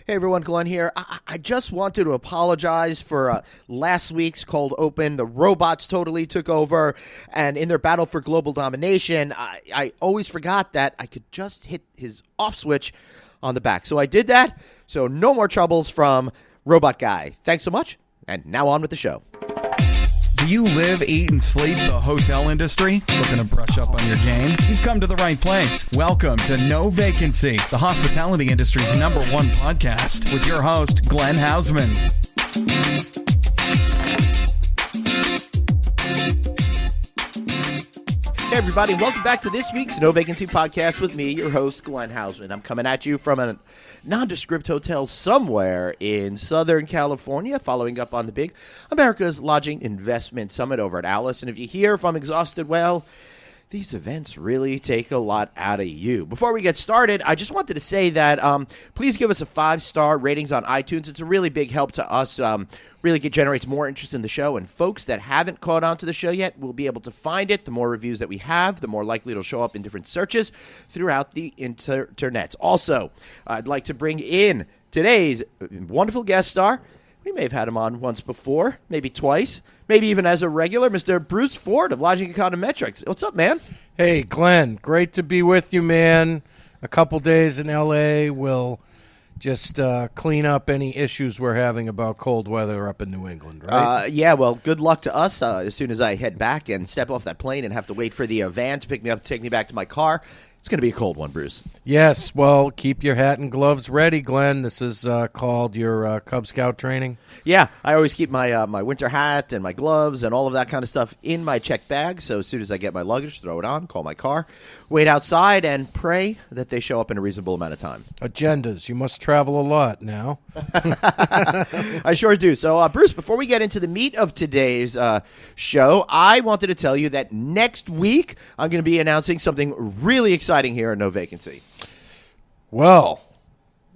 Hey everyone, Glenn here. I just wanted to apologize for last week's cold open. The robots totally took over, and in their battle for global domination, I always forgot that I could just hit his off switch on the back. So I did that, so no more troubles from Robot Guy. Thanks so much, and now on with the show. Do you live, eat, and sleep the hotel industry? Looking to brush up on your game? You've come to the right place. Welcome to No Vacancy, the hospitality industry's #1 podcast, with your host, Glenn Hausman. Hey everybody, welcome back to this week's No Vacancy podcast with me, your host, Glenn Hausman. I'm coming at you from a nondescript hotel somewhere in Southern California, following up on the big America's Lodging Investment Summit over at Alice. And if you hear if I'm exhausted, well, these events really take a lot out of you. Before we get started, I just wanted to say that please give us a 5-star ratings on iTunes. It's a really big help to us. Really generates more interest in the show, and folks that haven't caught on to the show yet will be able to find it. The more reviews that we have, the more likely it'll show up in different searches throughout the internet. Also, I'd like to bring in today's wonderful guest star. We may have had him on once before, maybe twice, maybe even as a regular, Mr. Bruce Ford of Lodging Econometrics. What's up, man? Hey, Glenn. Great to be with you, man. A couple days in L.A. will just clean up any issues we're having about cold weather up in New England, right? Yeah, well, good luck to us as soon as I head back and step off that plane and have to wait for the van to pick me up, take me back to my car. It's going to be a cold one, Bruce. Yes, well, keep your hat and gloves ready, Glenn. This is called your Cub Scout training. Yeah, I always keep my my winter hat and my gloves and all of that kind of stuff in my check bag. So as soon as I get my luggage, throw it on, call my car, wait outside, and pray that they show up in a reasonable amount of time. Agendas. You must travel a lot now. I sure do. So, Bruce, before we get into the meat of today's show, I wanted to tell you that next week I'm going to be announcing something really exciting here at No Vacancy. Well,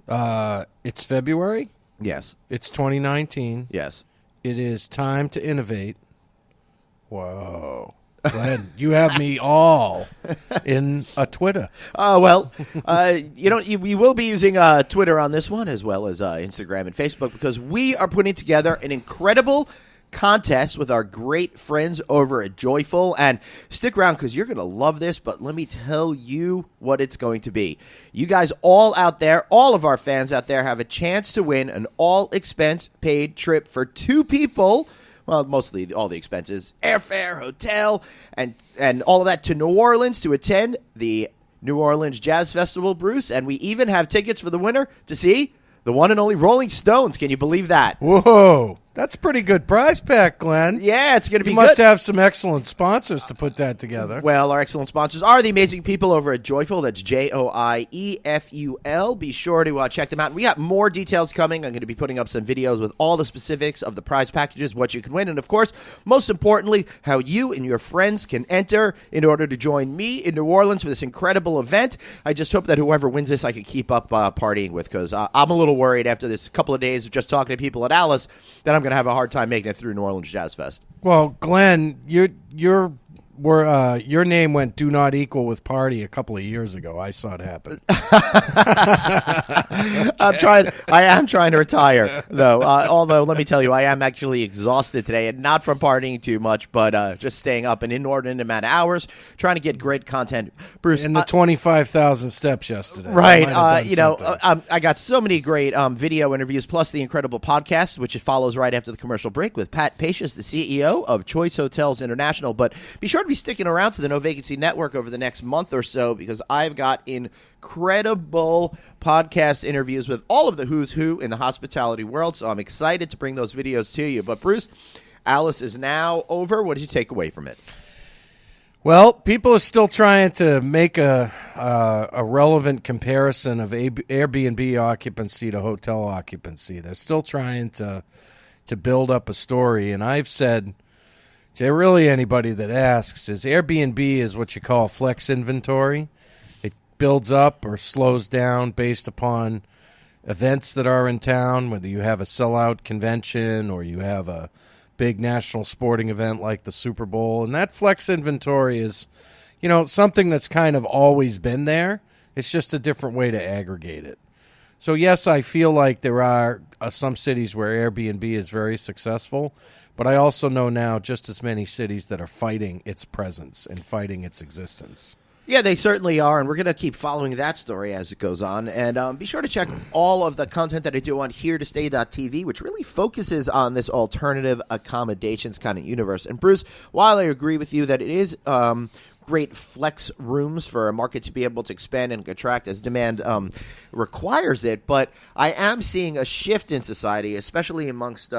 it's February. Yes. It's 2019. Yes. It is time to innovate. Whoa. Glenn, you have me all in a Twitter. We will be using Twitter on this one as well as Instagram and Facebook because we are putting together an incredible contest with our great friends over at Joyful. And stick around because you're going to love this, but let me tell you what it's going to be. You guys all out there, all of our fans out there have a chance to win an all-expense-paid trip for 2 people. Well, mostly all the expenses, airfare, hotel, and all of that to New Orleans to attend the New Orleans Jazz Festival, Bruce. And we even have tickets for the winner to see the one and only Rolling Stones. Can you believe that? Whoa. That's a pretty good prize pack, Glenn. Yeah, it's going to be good. You must have some excellent sponsors to put that together. Well, our excellent sponsors are the amazing people over at Joyful. That's Joieful. Be sure to check them out. We got more details coming. I'm going to be putting up some videos with all the specifics of the prize packages, what you can win, and, of course, most importantly, how you and your friends can enter in order to join me in New Orleans for this incredible event. I just hope that whoever wins this I can keep up partying with because I'm a little worried after this couple of days of just talking to people at Alice that I'm going to have a hard time making it through New Orleans Jazz Fest. Well, Glenn, your name went do not equal with party a couple of years ago. I saw it happen. I am trying to retire, though. Although, let me tell you, I am actually exhausted today, and not from partying too much, but just staying up an inordinate amount of hours, trying to get great content. Bruce, in the 25,000 steps yesterday, right? I got so many great video interviews, plus the incredible podcast, which follows right after the commercial break with Pat Pacious, the CEO of Choice Hotels International. But be sure to be sticking around to the No Vacancy Network over the next month or so because I've got incredible podcast interviews with all of the who's who in the hospitality world. So I'm excited to bring those videos to you. But Bruce, Alice is now over. What did you take away from it? Well, people are still trying to make a relevant comparison of Airbnb occupancy to hotel occupancy. They're still trying to build up a story. And I've said to really anybody that asks is Airbnb is what you call flex inventory. It builds up or slows down based upon events that are in town, whether you have a sellout convention or you have a big national sporting event like the Super Bowl. And that flex inventory is, something that's kind of always been there. It's just a different way to aggregate it. So yes, I feel like there are some cities where Airbnb is very successful, but I also know now just as many cities that are fighting its presence and fighting its existence. Yeah, they certainly are, and we're going to keep following that story as it goes on. And be sure to check all of the content that I do on HereToStay.tv, which really focuses on this alternative accommodations kind of universe. And Bruce, while I agree with you that it is great flex rooms for a market to be able to expand and contract as demand requires it, but I am seeing a shift in society, especially amongst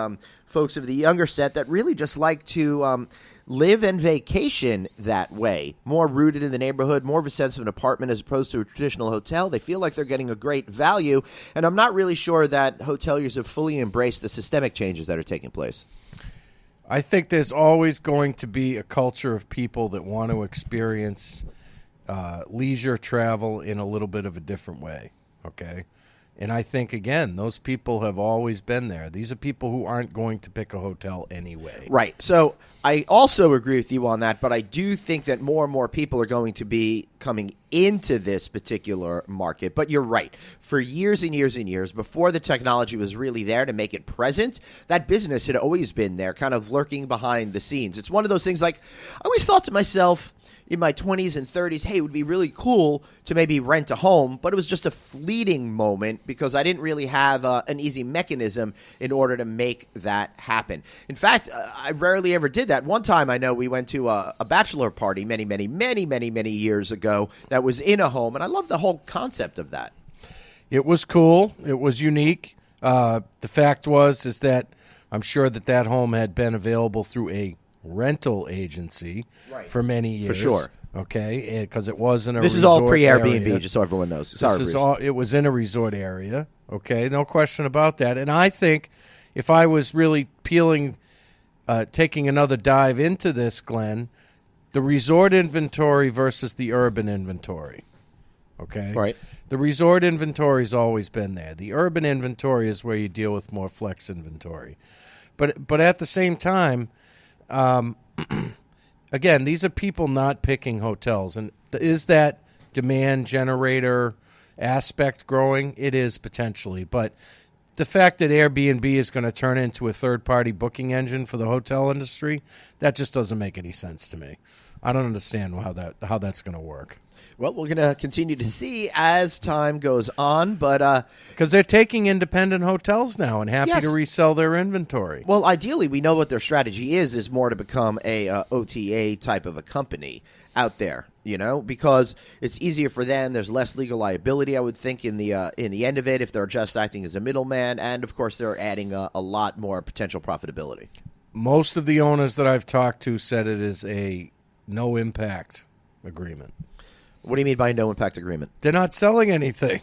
folks of the younger set that really just like to live and vacation that way, more rooted in the neighborhood, more of a sense of an apartment as opposed to a traditional hotel. They feel like they're getting a great value, and I'm not really sure that hoteliers have fully embraced the systemic changes that are taking place. I think there's always going to be a culture of people that want to experience leisure travel in a little bit of a different way, okay? And I think, again, those people have always been there. These are people who aren't going to pick a hotel anyway. Right. So I also agree with you on that, but I do think that more and more people are going to be coming into this particular market. But you're right. For years and years and years, before the technology was really there to make it present, that business had always been there, kind of lurking behind the scenes. It's one of those things like I always thought to myself, in my 20s and 30s, hey, it would be really cool to maybe rent a home, but it was just a fleeting moment because I didn't really have an easy mechanism in order to make that happen. In fact, I rarely ever did that. One time I know we went to a bachelor party many years ago that was in a home, and I love the whole concept of that. It was cool. It was unique. The fact is that I'm sure that home had been available through a rental agency for many years. For sure. Okay, because it was in a This resort is all pre-Airbnb, area. just so everyone knows. It was in a resort area. Okay, no question about that. And I think if I was really taking another dive into this, Glenn, the resort inventory versus the urban inventory. Okay? Right. The resort inventory has always been there. The urban inventory is where you deal with more flex inventory. But at the same time, again, these are people not picking hotels. And is that demand generator aspect growing? It is potentially. But the fact that Airbnb is going to turn into a third-party booking engine for the hotel industry, that just doesn't make any sense to me. I don't understand how that's going to work. Well, we're going to continue to see as time goes on, but because they're taking independent hotels now and happy Yes. to resell their inventory. Well, ideally, we know what their strategy is more to become a OTA type of a company out there, because it's easier for them. There's less legal liability, I would think, in the end of it if they're just acting as a middleman, and of course, they're adding a lot more potential profitability. Most of the owners that I've talked to said it is a no impact agreement. What do you mean by no impact agreement? They're not selling anything.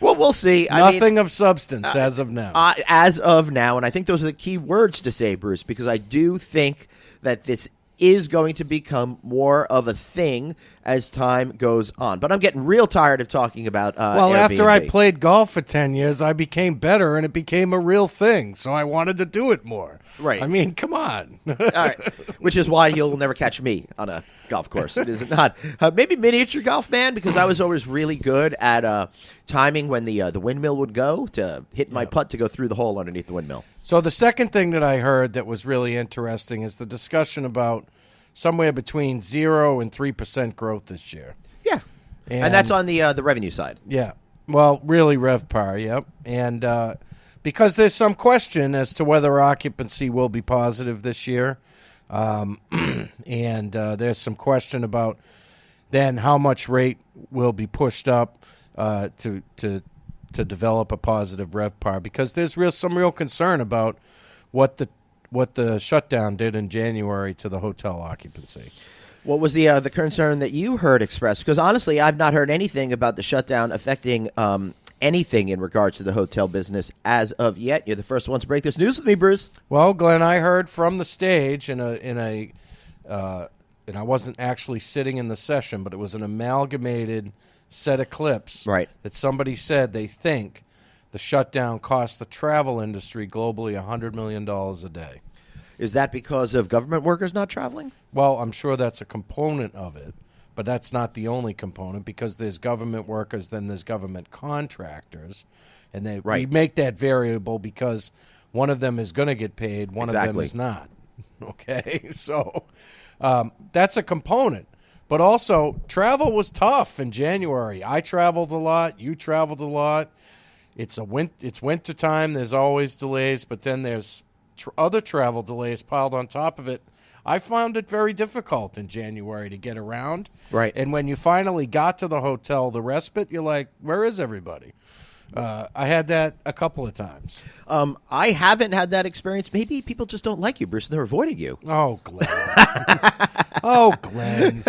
Well, we'll see. Nothing of substance as of now. As of now, and I think those are the key words to say, Bruce, because I do think that this is going to become more of a thing as time goes on. But I'm getting real tired of talking about well, Airbnb. after I played golf for 10 years, I became better, and it became a real thing, so I wanted to do it more. Right. I mean, come on. All right. Which is why you'll never catch me on a golf course. It is not. Maybe miniature golf, man, because I was always really good at timing when the windmill would go to hit my putt to go through the hole underneath the windmill. So the second thing that I heard that was really interesting is the discussion about somewhere between 0 and 3% growth this year. Yeah. And that's on the revenue side. Yeah. Well, really RevPAR, yep. And because there's some question as to whether occupancy will be positive this year. And there's some question about then how much rate will be pushed up to develop a positive RevPAR, because there's some real concern about what the shutdown did in January to the hotel occupancy. What was the concern that you heard expressed? Because honestly, I've not heard anything about the shutdown affecting anything in regards to the hotel business as of yet. You're the first one to break this news with me, Bruce. Well, Glenn, I heard from the stage and I wasn't actually sitting in the session, but it was an amalgamated set of clips. Right. That somebody said they think the shutdown cost the travel industry globally $100 million a day. Is that because of government workers not traveling? Well, I'm sure that's a component of it, but that's not the only component because there's government workers, then there's government contractors, and we make that variable because one of them is going to get paid, one of them is not. Okay, so that's a component. But also, travel was tough in January. I traveled a lot. You traveled a lot. It's winter time. There's always delays, but then there's other travel delays piled on top of it. I found it very difficult in January to get around. Right. And when you finally got to the hotel, the respite, you're like, where is everybody? I had that a couple of times. I haven't had that experience. Maybe people just don't like you, Bruce, and they're avoiding you. Oh, Glenn. Oh, Glenn.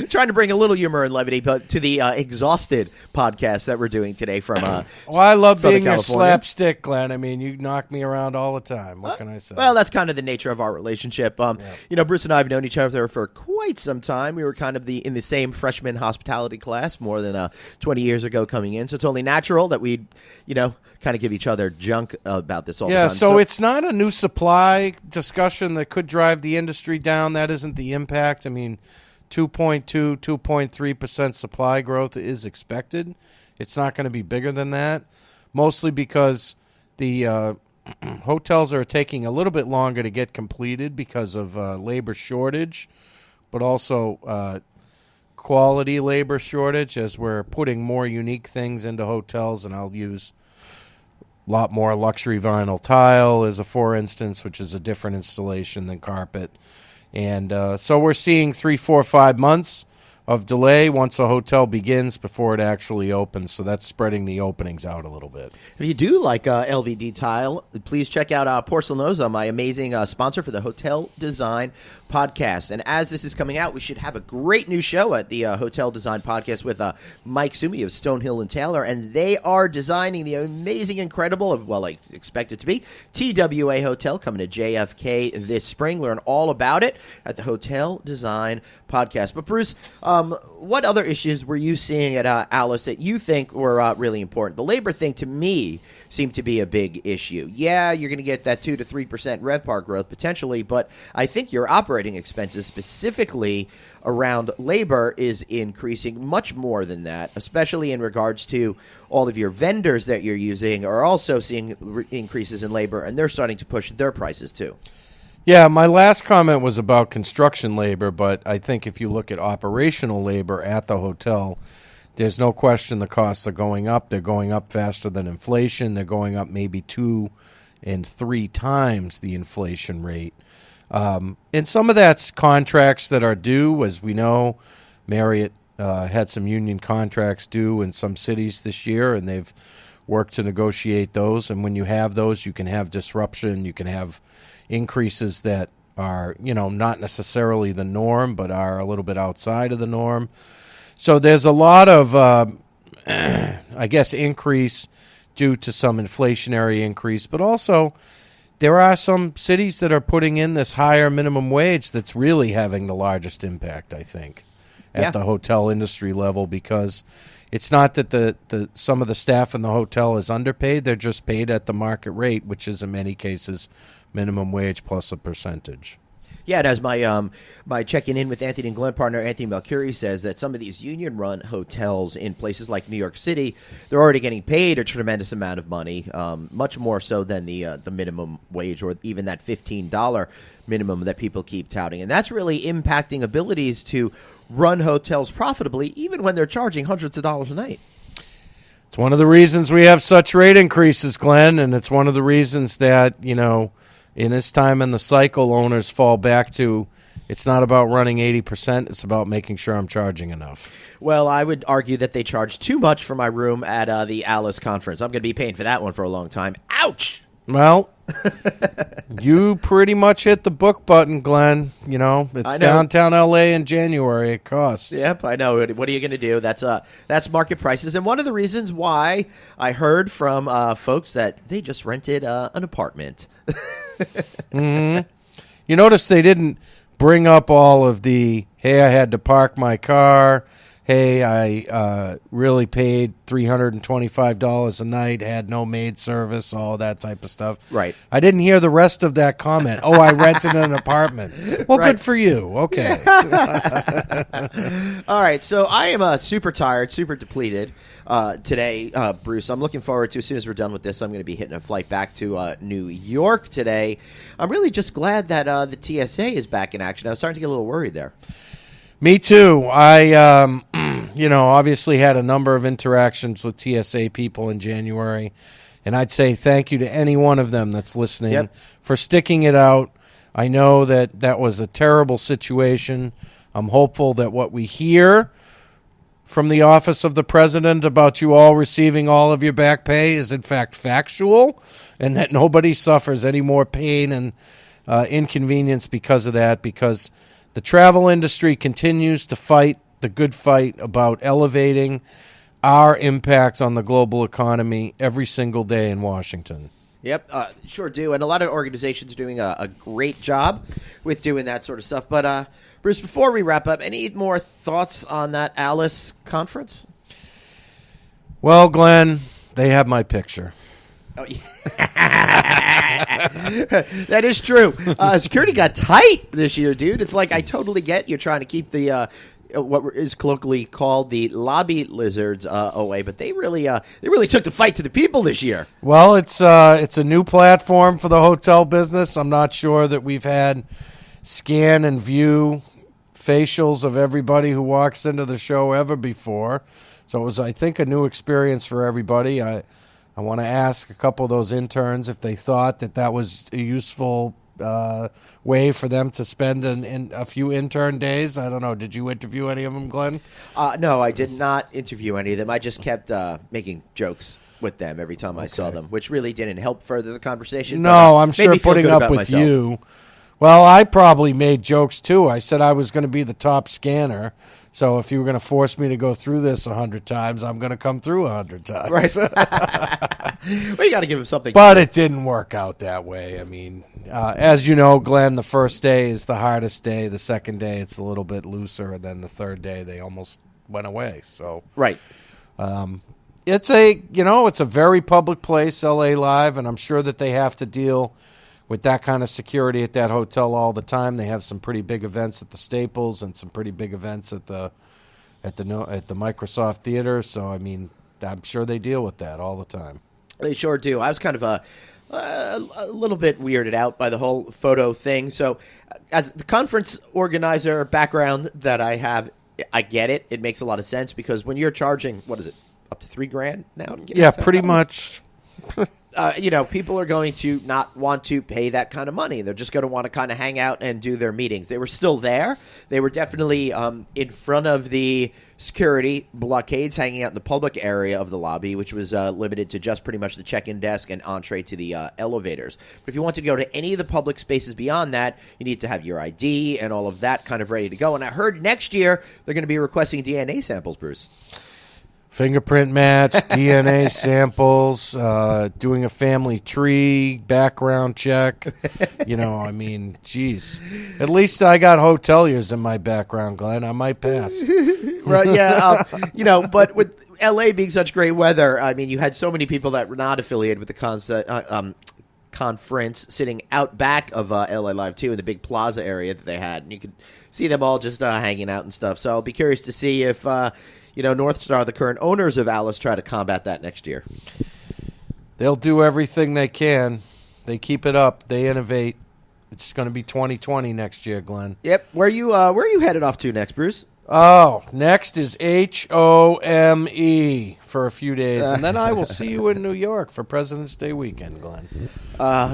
Trying to bring a little humor and levity to the Exhausted podcast that we're doing today from well, I love Southern being your California. slapstick, Glenn. I mean, you knock me around all the time. What can I say? Well, that's kind of the nature of our relationship. Bruce and I have known each other for quite some time. We were kind of in the same freshman hospitality class more than 20 years ago coming in, so it's only natural that we'd, kind of give each other junk about this all the time. So it's not a new supply discussion that could drive the industry down. That isn't the impact. I mean, 2.3% supply growth is expected. It's not going to be bigger than that, mostly because the hotels are taking a little bit longer to get completed because of labor shortage, but also quality labor shortage as we're putting more unique things into hotels, and I'll use a lot more luxury vinyl tile as a for instance, which is a different installation than carpet. And so we're seeing 3, 4, 5 months of delay once a hotel begins before it actually opens. So that's spreading the openings out a little bit. If you do like LVD tile, please check out Porcelanosa, my amazing sponsor for the Hotel Design Podcast. And as this is coming out, we should have a great new show at the Hotel Design Podcast with Mike Sumi of Stonehill and Taylor. And they are designing the amazing, incredible, well, I expect it to be, TWA Hotel coming to JFK this spring. Learn all about it at the Hotel Design Podcast. But Bruce, what other issues were you seeing at Alice that you think were really important? The labor thing, to me, seemed to be a big issue. Yeah, you're going to get that 2 to 3% RevPAR growth potentially, but I think your operating expenses, specifically around labor, is increasing much more than that, especially in regards to all of your vendors that you're using are also seeing increases in labor, and they're starting to push their prices too. Yeah, my last comment was about construction labor, but I think if you look at operational labor at the hotel, there's no question the costs are going up. They're going up faster than inflation. They're going up maybe 2 and 3 times the inflation rate. And some of that's contracts that are due. As we know, Marriott had some union contracts due in some cities this year, and they've worked to negotiate those. And when you have those, you can have disruption. You can have increases that are, not necessarily the norm, but are a little bit outside of the norm. So there's a lot of, increase due to some inflationary increase, but also there are some cities that are putting in this higher minimum wage that's really having the largest impact, I think, at the hotel industry level, because it's not that the some of the staff in the hotel is underpaid. They're just paid at the market rate, which is in many cases minimum wage plus a percentage. Yeah, and as my checking in with Anthony and Glenn partner Anthony Melcuri says, that some of these union-run hotels in places like New York City, they're already getting paid a tremendous amount of money, much more so than the minimum wage or even that $15 minimum that people keep touting. And that's really impacting abilities to run hotels profitably, even when they're charging hundreds of dollars a night. It's one of the reasons we have such rate increases, Glenn, and it's one of the reasons that, in this time in the cycle, owners fall back to, it's not about running 80%, it's about making sure I'm charging enough. Well, I would argue that they charge too much for my room at the Alice conference. I'm going to be paying for that one for a long time. Ouch! Well, you pretty much hit the book button, Glenn. It's downtown L.A. in January. It costs. Yep, I know. What are you going to do? That's market prices. And one of the reasons why I heard from folks that they just rented an apartment. Mm-hmm. You notice they didn't bring up all of the, hey, I had to park my car, hey, I really paid $325 a night, had no maid service, all that type of stuff. Right. I didn't hear the rest of that comment. Oh, I rented an apartment. Well, Right. good for you. Okay. All right, so I am super tired, super depleted today, Bruce. I'm looking forward to, as soon as we're done with this, I'm going to be hitting a flight back to New York today. I'm really just glad that the TSA is back in action. I was starting to get a little worried there. Me too. I, obviously had a number of interactions with TSA people in January, and I'd say thank you to any one of them that's listening for sticking it out. I know that was a terrible situation. I'm hopeful that what we hear from the office of the president about you all receiving all of your back pay is in fact factual, and that nobody suffers any more pain and inconvenience because of that, because the travel industry continues to fight the good fight about elevating our impact on the global economy every single day in Washington. Yep, sure do. And a lot of organizations are doing a great job with doing that sort of stuff. But, Bruce, before we wrap up, any more thoughts on that Alice conference? Well, Glenn, they have my picture. Oh, yeah. That is true. Security got tight this year, dude. It's like I totally get you're trying to keep the what is colloquially called the lobby lizards away, but they really took the fight to the people this year. Well, it's a new platform for the hotel business. I'm not sure that we've had scan and view facials of everybody who walks into the show ever before. So it was, I think, a new experience for everybody. I want to ask a couple of those interns if they thought that was a useful way for them to spend in a few intern days. I don't know. Did you interview any of them, Glenn? No, I did not interview any of them. I just kept making jokes with them every time I saw them, which really didn't help further the conversation. No, I'm sure putting up with you. Well, I probably made jokes too. I said I was going to be the top scanner. So if you were going to force me to go through this 100 times, I'm going to come through 100 times. Right. Well, you got to give him something. But it didn't work out that way. I mean, as you know, Glenn, the first day is the hardest day. The second day, it's a little bit looser. And then the third day, they almost went away. So right. It's a very public place, LA Live, and I'm sure that they have to deal with that kind of security at that hotel all the time. They have some pretty big events at the Staples and some pretty big events at the Microsoft Theater. So I mean, I'm sure they deal with that all the time. They sure do. I was kind of a little bit weirded out by the whole photo thing. So, as the conference organizer background that I have, I get it. It makes a lot of sense because when you're charging, what is it, up to $3,000 now? Yeah, pretty much. People are going to not want to pay that kind of money. They're just going to want to kind of hang out and do their meetings. They were still there. They were definitely in front of the security blockades, hanging out in the public area of the lobby, which was limited to just pretty much the check-in desk and entree to the elevators. But if you want to go to any of the public spaces beyond that, you need to have your ID and all of that kind of ready to go. And I heard next year they're going to be requesting DNA samples, Bruce. Fingerprint match, DNA samples, doing a family tree, background check. I mean, geez. At least I got hoteliers in my background, Glenn. I might pass. Right, yeah. But with LA being such great weather, I mean, you had so many people that were not affiliated with the conference sitting out back of LA Live, too, in the big plaza area that they had. And you could see them all just hanging out and stuff. So I'll be curious to see if North Star, the current owners of Alice, try to combat that next year. They'll do everything they can. They keep it up. They innovate. It's going to be 2020 next year, Glenn. Yep. Where are you headed off to next, Bruce? Oh, next is HOME for a few days, and then I will see you in New York for President's Day weekend, Glenn.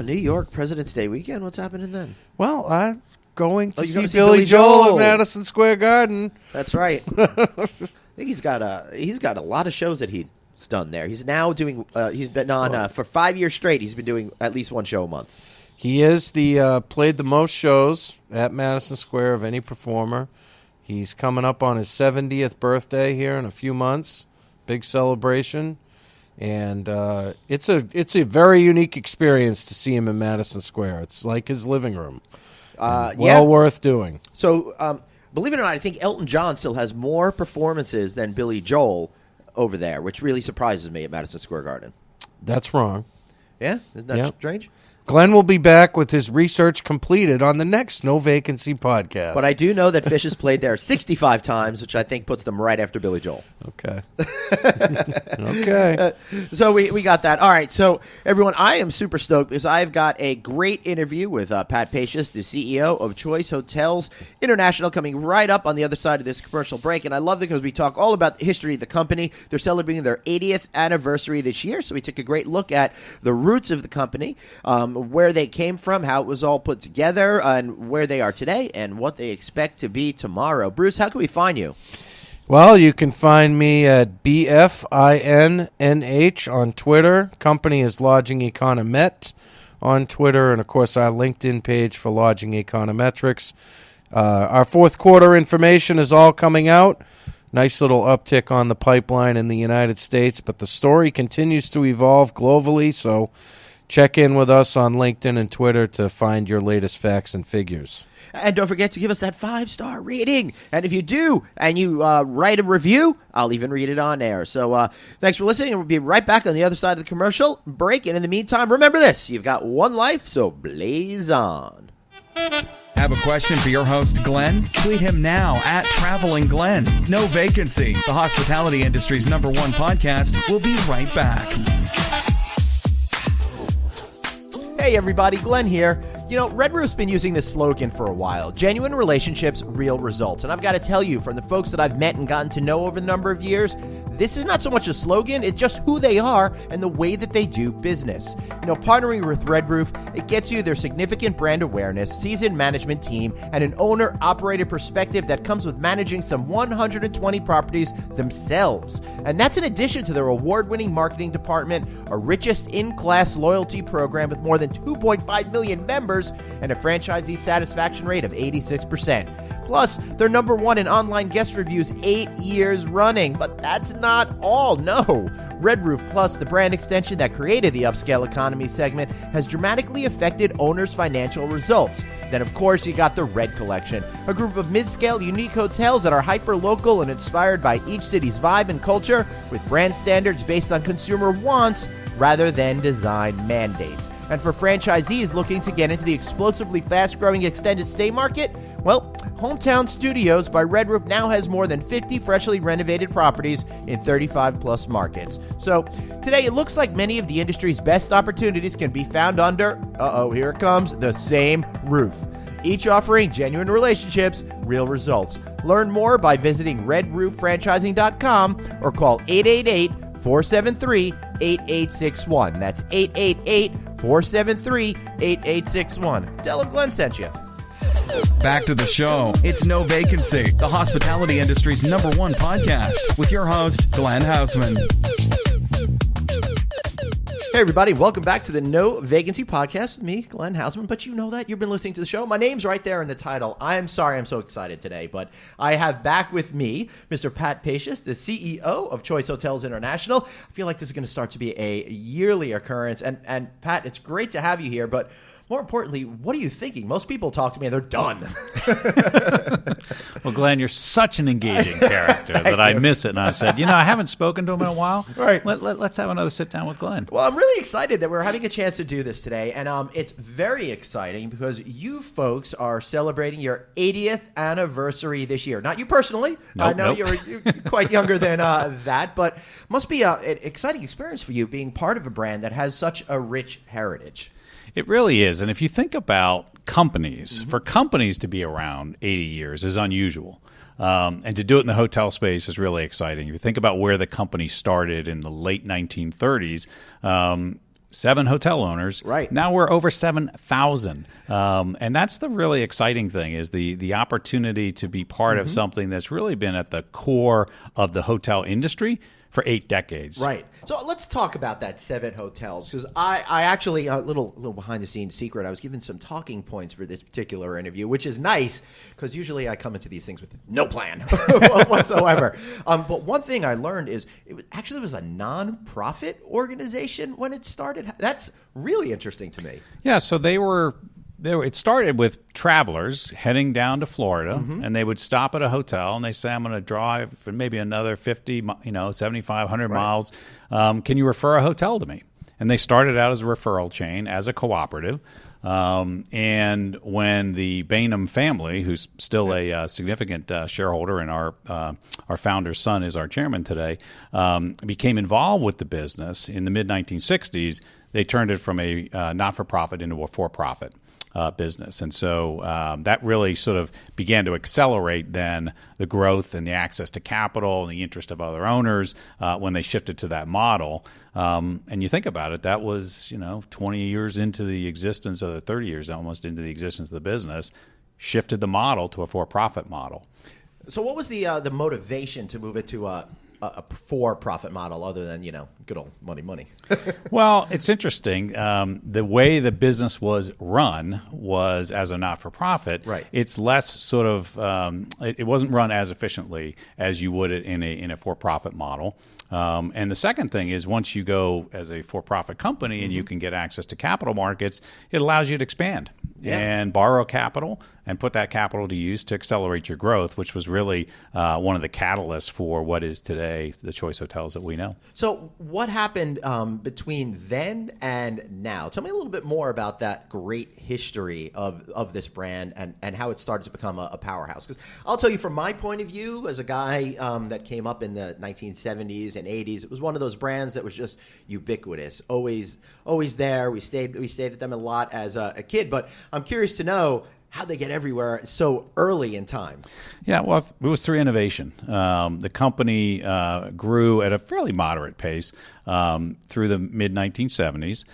New York, President's Day weekend? What's happening then? Well, I'm going to see Billy Joel at Madison Square Garden. That's right. I think he's got a lot of shows that he's done there. He's now doing. He's been on for 5 years straight. He's been doing at least one show a month. He is played the most shows at Madison Square of any performer. He's coming up on his 70th birthday here in a few months. Big celebration, and it's a very unique experience to see him in Madison Square. It's like his living room. Worth doing. So. Believe it or not, I think Elton John still has more performances than Billy Joel over there, which really surprises me at Madison Square Garden. That's wrong. Yeah? Isn't that strange? Glenn will be back with his research completed on the next No Vacancy podcast. But I do know that Fish has played there 65 times, which I think puts them right after Billy Joel. Okay. Okay. So we got that. All right. So, everyone, I am super stoked because I've got a great interview with Pat Pacious, the CEO of Choice Hotels International, coming right up on the other side of this commercial break. And I love it because we talk all about the history of the company. They're celebrating their 80th anniversary this year. So we took a great look at the roots of the company, where they came from, how it was all put together, and where they are today, and what they expect to be tomorrow. Bruce, how can we find you? Well, you can find me at BFINNH on Twitter. Company is Lodging Economet on Twitter, and, of course, our LinkedIn page for Lodging Econometrics. Our fourth quarter information is all coming out. Nice little uptick on the pipeline in the United States, but the story continues to evolve globally, so check in with us on LinkedIn and Twitter to find your latest facts and figures. And don't forget to give us that 5-star rating. And if you do, and you write a review, I'll even read it on air. So thanks for listening, and we'll be right back on the other side of the commercial break. And in the meantime, remember this. You've got one life, so blaze on. Have a question for your host, Glenn? Tweet him now at Traveling Glenn. No Vacancy, the hospitality industry's #1 podcast. We'll be right back. Hey everybody, Glenn here. You know, Red Roof's been using this slogan for a while. Genuine relationships, real results. And I've got to tell you, from the folks that I've met and gotten to know over the number of years, this is not so much a slogan, it's just who they are and the way that they do business. You know, partnering with Red Roof, it gets you their significant brand awareness, seasoned management team, and an owner-operated perspective that comes with managing some 120 properties themselves. And that's in addition to their award-winning marketing department, a richest in-class loyalty program with more than 2.5 million members, and a franchisee satisfaction rate of 86%. Plus, they're #1 in online guest reviews 8 years running. But that's not all, no. Red Roof Plus, the brand extension that created the upscale economy segment, has dramatically affected owners' financial results. Then, of course, you got the Red Collection, a group of mid-scale unique hotels that are hyper-local and inspired by each city's vibe and culture, with brand standards based on consumer wants rather than design mandates. And for franchisees looking to get into the explosively fast-growing extended stay market, well, Hometown Studios by Red Roof now has more than 50 freshly renovated properties in 35-plus markets. So today it looks like many of the industry's best opportunities can be found under, here it comes, the same roof. Each offering genuine relationships, real results. Learn more by visiting redrooffranchising.com or call 888-473-8861. That's 888-473-8861. Tell them Glenn sent you. Back to the show. It's No Vacancy, the hospitality industry's #1 podcast, with your host, Glenn Hausman. Hey, everybody. Welcome back to the No Vacancy podcast with me, Glenn Hausman. But you know that. You've been listening to the show. My name's right there in the title. I'm sorry I'm so excited today, but I have back with me Mr. Pat Pacious, the CEO of Choice Hotels International. I feel like this is going to start to be a yearly occurrence. And Pat, it's great to have you here, but more importantly, what are you thinking? Most people talk to me and they're done. Well, Glenn, you're such an engaging character that I miss it. And I said, I haven't spoken to him in a while. Right. Let's have another sit down with Glenn. Well, I'm really excited that we're having a chance to do this today. And it's very exciting because you folks are celebrating your 80th anniversary this year. Not you personally. I know you're quite younger than that, but must be an exciting experience for you being part of a brand that has such a rich heritage. It really is. And if you think about companies, for companies to be around 80 years is unusual. And to do it in the hotel space is really exciting. If you think about where the company started in the late 1930s, 7 hotel owners. Right. Now we're over 7,000. And that's the really exciting thing, is the opportunity to be part of something that's really been at the core of the hotel industry for 8 decades. Right. So let's talk about that 7 hotels, because I actually, a little behind-the-scenes secret, I was given some talking points for this particular interview, which is nice, because usually I come into these things with no plan whatsoever. But one thing I learned is it was a non-profit organization when it started. That's really interesting to me. Yeah, so they were it started with travelers heading down to Florida, and they would stop at a hotel, and they say, I'm going to drive for maybe another 50, 75, 100 miles. Can you refer a hotel to me? And they started out as a referral chain, as a cooperative. And when the Bainham family, who's still a significant shareholder, and our founder's son is our chairman today, became involved with the business in the mid-1960s, they turned it from a not-for-profit into a for-profit business. And so that really sort of began to accelerate then the growth and the access to capital and the interest of other owners when they shifted to that model. And you think about it, that was 20 years into the existence of 30 years almost into the existence of the business, shifted the model to a for-profit model. So what was the motivation to move it to a for-profit model other than, good old money? Well, it's interesting. The way the business was run was as a not-for-profit. Right. It's less sort of, it wasn't run as efficiently as you would in a for-profit model. And the second thing is once you go as a for-profit company and you can get access to capital markets, it allows you to expand and borrow capital and put that capital to use to accelerate your growth, which was really one of the catalysts for what is today the Choice Hotels that we know. So what happened between then and now? Tell me a little bit more about that great history of this brand and how it started to become a powerhouse. Because I'll tell you from my point of view, as a guy that came up in the 1970s and 80s, it was one of those brands that was just ubiquitous, always there. We stayed at them a lot as a kid. But I'm curious to know, how'd they get everywhere so early in time? Yeah, well, it was through innovation. The company grew at a fairly moderate pace through the mid-1970s.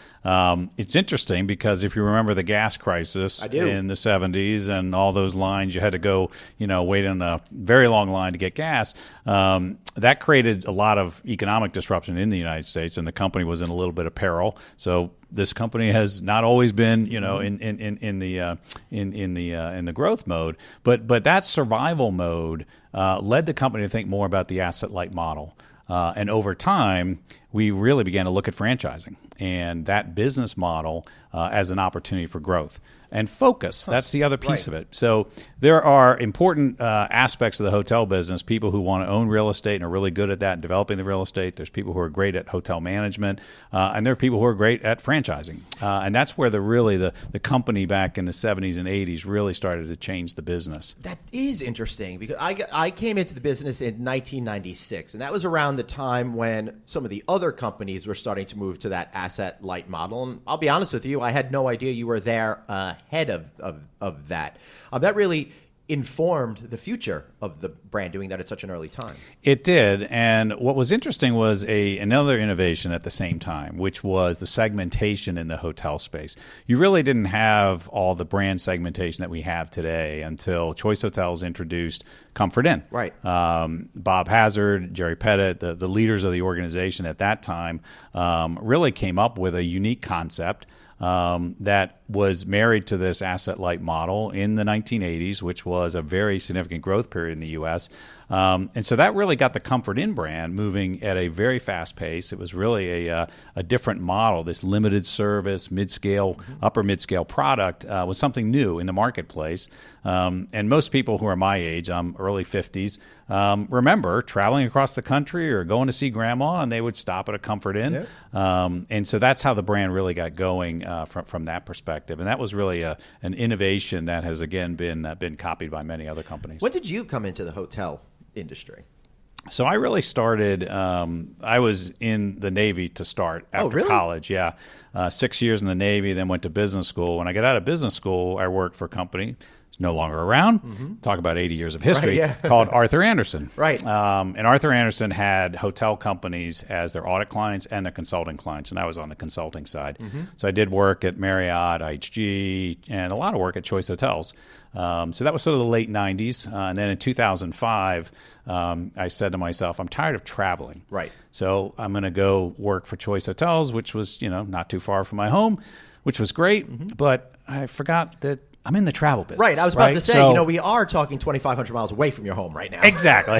It's interesting because if you remember the gas crisis in the 70s and all those lines, you had to go, wait in a very long line to get gas. That created a lot of economic disruption in the United States, and the company was in a little bit of peril. So this company has not always been, in the growth mode, but that survival mode led the company to think more about the asset-light model. And over time, we really began to look at franchising and that business model as an opportunity for growth. And focus, that's the other piece of it. So there are important aspects of the hotel business, people who want to own real estate and are really good at that and developing the real estate. There's people who are great at hotel management, and there are people who are great at franchising. And that's where the company back in the 70s and 80s really started to change the business. That is interesting because I came into the business in 1996, and that was around the time when some of the other companies were starting to move to that asset-light model. And I'll be honest with you, I had no idea you were there ahead of that. That really informed the future of the brand doing that at such an early time. It did, and what was interesting was another innovation at the same time, which was the segmentation in the hotel space. You really didn't have all the brand segmentation that we have today until Choice Hotels introduced Comfort Inn. Right. Bob Hazard, Jerry Pettit, the leaders of the organization at that time really came up with a unique concept that was married to this asset-light model in the 1980s, which was a very significant growth period in the U.S. And so that really got the Comfort Inn brand moving at a very fast pace. It was really a different model. This limited service, mid-scale, upper mid-scale product was something new in the marketplace. And most people who are my age, I'm early 50s, remember traveling across the country or going to see grandma, and they would stop at a Comfort Inn. Yep. And so that's how the brand really got going from that perspective. And that was really an innovation that has, again, been copied by many other companies. When did you come into the hotel industry? So I really started, I was in the Navy to start after college. Yeah. 6 years in the Navy, then went to business school. When I got out of business school, I worked for a company no longer around. Talk about 80 years of history, called Arthur Andersen. Right. And Arthur Andersen had hotel companies as their audit clients and their consulting clients, and I was on the consulting side. So I did work at Marriott, IHG, and a lot of work at Choice Hotels. So that was sort of the late 90s. And then in 2005, I said to myself, I'm tired of traveling. Right. So I'm going to go work for Choice Hotels, which was, not too far from my home, which was great. But I forgot that I'm in the travel business. Right. I was about to say, we are talking 2,500 miles away from your home right now. Exactly.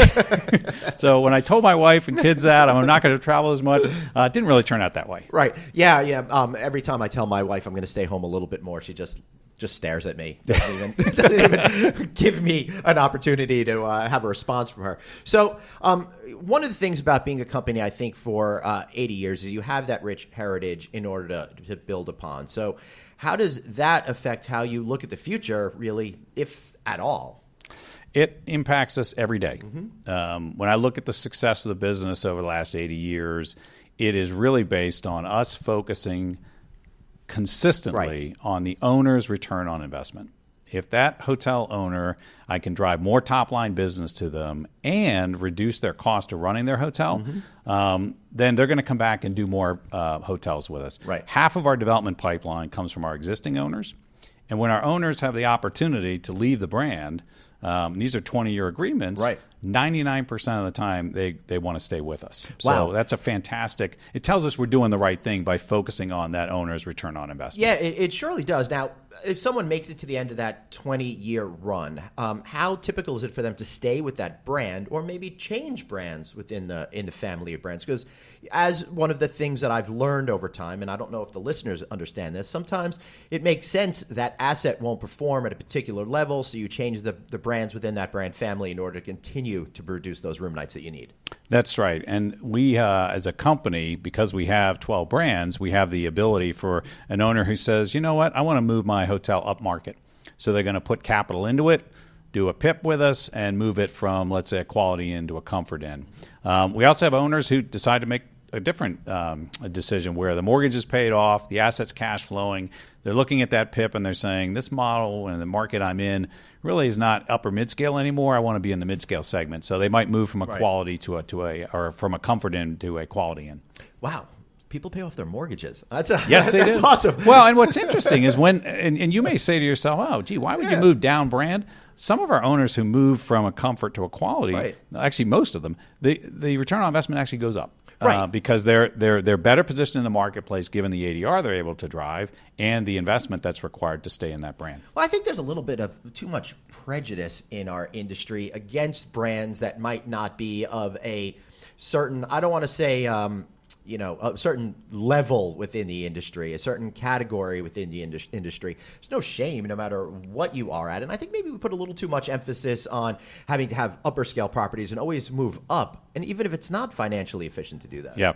So when I told my wife and kids that I'm not going to travel as much, it didn't really turn out that way. Right. Yeah. Every time I tell my wife I'm going to stay home a little bit more, she just just stares at me. Doesn't even give me an opportunity to have a response from her. So one of the things about being a company, I think, for 80 years is you have that rich heritage in order to build upon. So how does that affect how you look at the future, really, if at all? It impacts us every day. When I look at the success of the business over the last 80 years, it is really based on us focusing consistently on the owner's return on investment. If that hotel owner, I can drive more top-line business to them and reduce their cost of running their hotel, then they're going to come back and do more hotels with us. Right. Half of our development pipeline comes from our existing owners. And when our owners have the opportunity to leave the brand, these are 20-year agreements. Right. 99% of the time, they want to stay with us. Wow. So that's a fantastic. It tells us we're doing the right thing by focusing on that owner's return on investment. Yeah, it surely does. Now, if someone makes it to the end of that 20-year run, how typical is it for them to stay with that brand or maybe change brands within the family of brands? Because as one of the things that I've learned over time, and I don't know if the listeners understand this, sometimes it makes sense that asset won't perform at a particular level, so you change the brands within that brand family in order to continue to produce those room nights that you need. That's right. And we, as a company, because we have 12 brands, we have the ability for an owner who says, you know what, I want to move my hotel up market. So they're going to put capital into it, do a PIP with us, and move it from, let's say, a Quality Inn to a Comfort Inn. We also have owners who decide to make a different a decision where the mortgage is paid off, the asset's cash flowing. They're looking at that PIP and they're saying, this model and the market I'm in really is not upper mid-scale anymore. I want to be in the mid-scale segment. So they might move from a Quality to a or from a Comfort Inn to a Quality Inn. Wow. People pay off their mortgages. That's awesome. Well, and what's interesting is when, and you may say to yourself, oh, gee, why would you move down brand? Some of our owners who move from a Comfort to a Quality, actually most of them, the return on investment actually goes up. Because they're better positioned in the marketplace given the ADR they're able to drive and the investment that's required to stay in that brand. Well, I think there's a little bit of too much prejudice in our industry against brands that might not be of a certain, I don't want to say, a certain level within the industry, a certain category within the industry. There's no shame no matter what you are at. And I think maybe we put a little too much emphasis on having to have upper scale properties and always move up. And even if it's not financially efficient to do that. Yeah.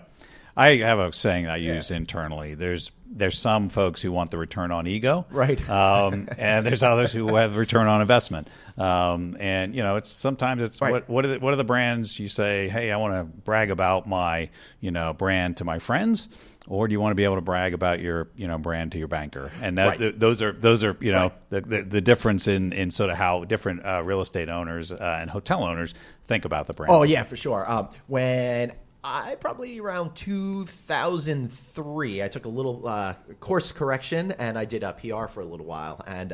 I have a saying I use internally. There's some folks who want the return on ego, right? And there's others who have return on investment. And it's sometimes it's what are the brands you say, hey, I want to brag about my brand to my friends, or do you want to be able to brag about your brand to your banker? And that, those are the difference in sort of how different real estate owners and hotel owners think about the brand. Oh yeah, for sure. When probably around 2003, I took a little course correction and I did PR for a little while. And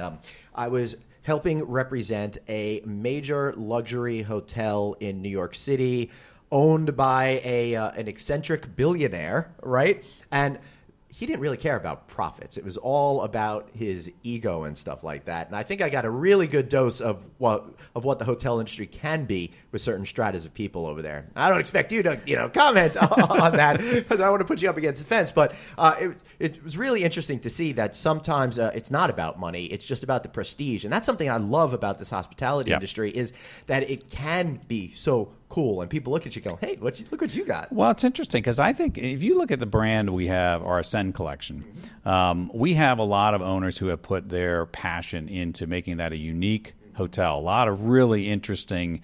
I was helping represent a major luxury hotel in New York City owned by an eccentric billionaire, right? And he didn't really care about profits. It was all about his ego and stuff like that. And I think I got a really good dose of what the hotel industry can be with certain stratas of people over there. I don't expect you to comment on that because I don't want to put you up against the fence. But it was really interesting to see that sometimes it's not about money. It's just about the prestige. And that's something I love about this hospitality industry is that it can be so cool, and people look at you and go, hey, look what you got. Well, it's interesting because I think if you look at the brand we have, our Ascend collection, we have a lot of owners who have put their passion into making that a unique hotel. A lot of really interesting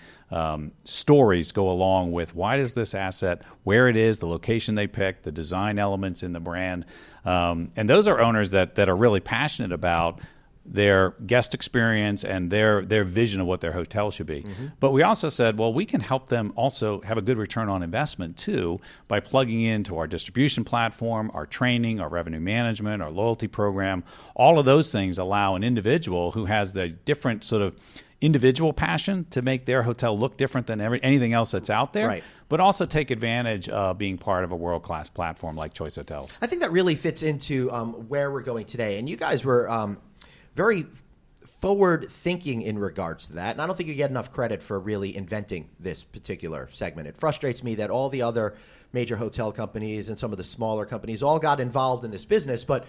stories go along with why does this asset, where it is, the location they picked, the design elements in the brand. And those are owners that are really passionate about their guest experience and their vision of what their hotel should be. But we also said, well, we can help them also have a good return on investment too by plugging into our distribution platform, our training, our revenue management, our loyalty program. All of those things allow an individual who has the different sort of individual passion to make their hotel look different than anything else that's out there, but also take advantage of being part of a world-class platform like Choice Hotels. I think that really fits into where we're going today. And you guys were very forward-thinking in regards to that. And I don't think you get enough credit for really inventing this particular segment. It frustrates me that all the other major hotel companies and some of the smaller companies all got involved in this business, but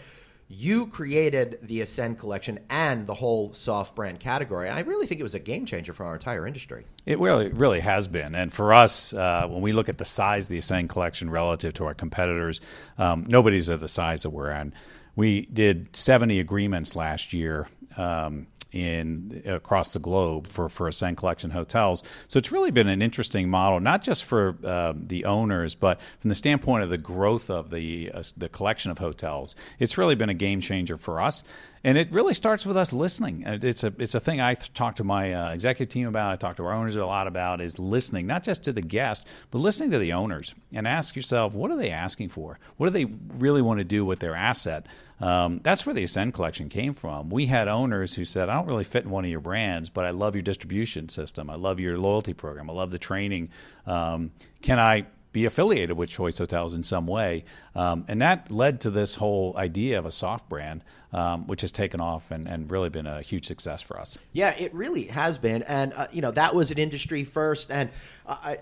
you created the Ascend collection and the whole soft brand category. I really think it was a game changer for our entire industry. It really has been. And for us, when we look at the size of the Ascend collection relative to our competitors, nobody's at the size that we're at. We did 70 agreements last year across the globe for Ascend Collection hotels. So it's really been an interesting model, not just for the owners, but from the standpoint of the growth of the collection of hotels. It's really been a game changer for us. And it really starts with us listening. It's a thing I talk to my executive team about. I talk to our owners a lot about is listening, not just to the guest, but listening to the owners and ask yourself, what are they asking for? What do they really want to do with their asset? That's where the Ascend collection came from. We had owners who said, I don't really fit in one of your brands, but I love your distribution system. I love your loyalty program. I love the training. Can I be affiliated with Choice Hotels in some way? And that led to this whole idea of a soft brand, which has taken off and really been a huge success for us. Yeah, it really has been. And, that was an industry first. And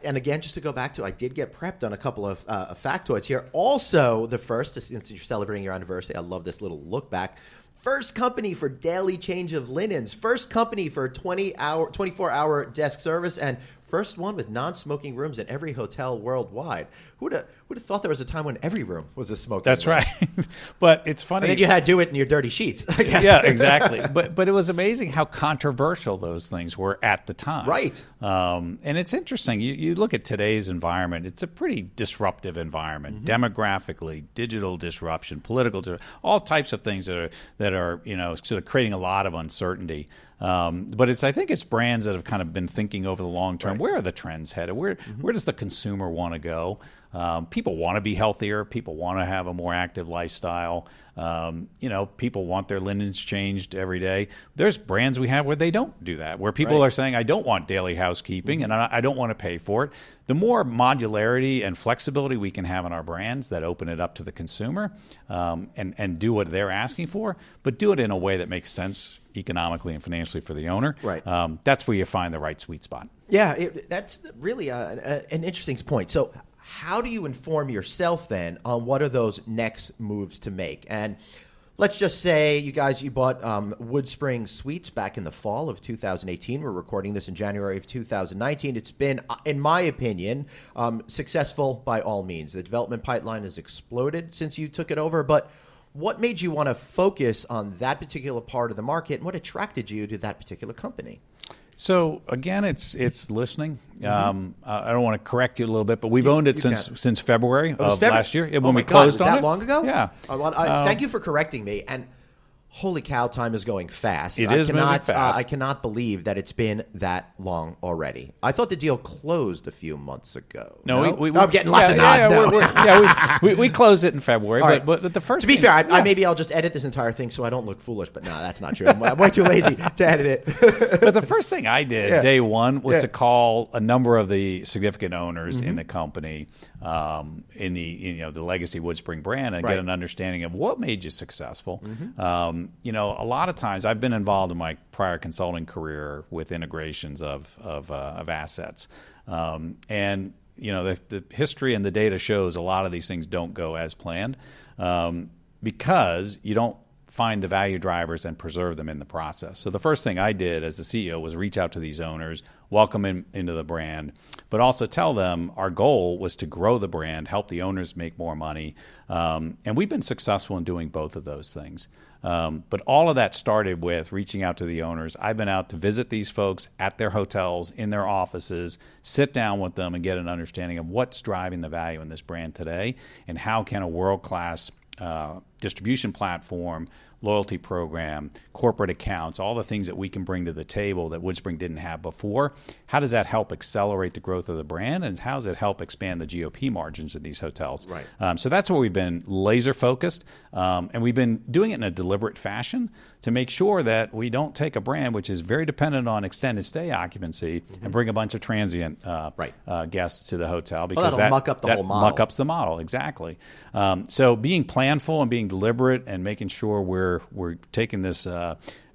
again, just to go back to, I did get prepped on a couple of factoids here. Also, the first, since you're celebrating your anniversary, I love this little look back. First company for daily change of linens. First company for 24-hour desk service. And first one with non-smoking rooms in every hotel worldwide. Who would have thought there was a time when every room was a smoking room? That's right. But it's funny. And then you had to do it in your dirty sheets, I guess. Yeah, exactly. But it was amazing how controversial those things were at the time. Right. And it's interesting. You look at today's environment, it's a pretty disruptive environment, demographically, digital disruption, political, all types of things that are sort of creating a lot of uncertainty. But I think it's brands that have kind of been thinking over the long term. Right. Where are the trends headed? Where does the consumer want to go? People want to be healthier. People want to have a more active lifestyle. People want their linens changed every day. There's brands we have where they don't do that, where people are saying, I don't want daily housekeeping and I don't want to pay for it. The more modularity and flexibility we can have in our brands that open it up to the consumer and do what they're asking for, but do it in a way that makes sense economically and financially for the owner. Right. That's where you find the right sweet spot. Yeah, that's really an interesting point. So how do you inform yourself then on what are those next moves to make? And let's just say you bought Woodspring Suites back in the fall of 2018. We're recording this in January of 2019. It's been, in my opinion, successful by all means. The development pipeline has exploded since you took it over, but what made you want to focus on that particular part of the market, and what attracted you to that particular company? So again, it's listening. I don't want to correct you a little bit, but we've owned it since February of last year when we closed on it. That long ago? Yeah. Thank you for correcting me. And holy cow, time is going fast. It is moving fast. I cannot believe that it's been that long already. I thought the deal closed a few months ago. No? I'm getting lots of nods now. We closed it in February. Right. But the first to be fair, maybe I'll just edit this entire thing so I don't look foolish. But no, that's not true. I'm way too lazy to edit it. But the first thing I did day one was to call a number of the significant owners in the company, in the legacy Woodspring brand, and get an understanding of what made you successful. A lot of times I've been involved in my prior consulting career with integrations of assets. The history and the data shows a lot of these things don't go as planned because you don't find the value drivers and preserve them in the process. So the first thing I did as the CEO was reach out to these owners, welcome them into the brand, but also tell them our goal was to grow the brand, help the owners make more money. And we've been successful in doing both of those things. But all of that started with reaching out to the owners. I've been out to visit these folks at their hotels, in their offices, sit down with them and get an understanding of what's driving the value in this brand today and how can a world-class distribution platform, loyalty program, corporate accounts, all the things that we can bring to the table that Woodspring didn't have before. How does that help accelerate the growth of the brand, and how does it help expand the GOP margins of these hotels? Right. So that's where we've been laser focused, and we've been doing it in a deliberate fashion to make sure that we don't take a brand which is very dependent on extended stay occupancy and bring a bunch of transient guests to the hotel, because that'll muck up the whole model. Muck ups the model, exactly. So being planful and being deliberate and making sure we're taking this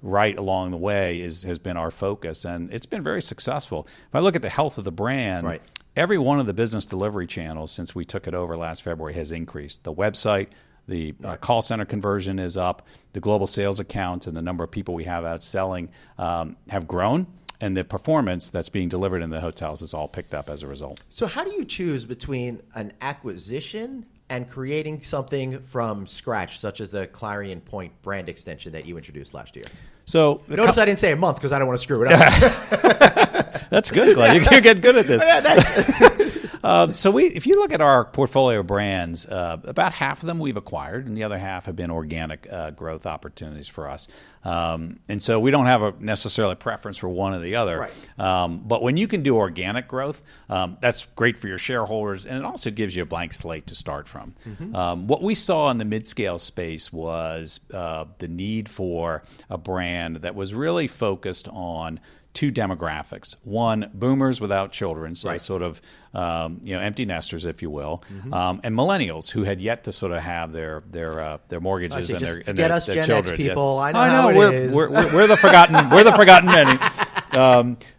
right along the way has been our focus, and it's been very successful. If I look at the health of the brand, every one of the business delivery channels since we took it over last February has increased. The website, The call center conversion is up. The global sales accounts and the number of people we have out selling have grown. And the performance that's being delivered in the hotels is all picked up as a result. So how do you choose between an acquisition and creating something from scratch, such as the Clarion Point brand extension that you introduced last year? So notice I didn't say a month because I don't want to screw it up. That's good, Glenn. You get good at this. If you look at our portfolio of brands, about half of them we've acquired, and the other half have been organic growth opportunities for us. And so we don't have a necessarily preference for one or the other. Right. But when you can do organic growth, that's great for your shareholders, and it also gives you a blank slate to start from. Mm-hmm. What we saw in the mid-scale space was the need for a brand that was really focused on two demographics. One, boomers without children, so sort of empty nesters, if you will, and millennials who had yet to sort of have their mortgages and their get us their Gen children. X people. Yeah. I know how it is. We're the forgotten many.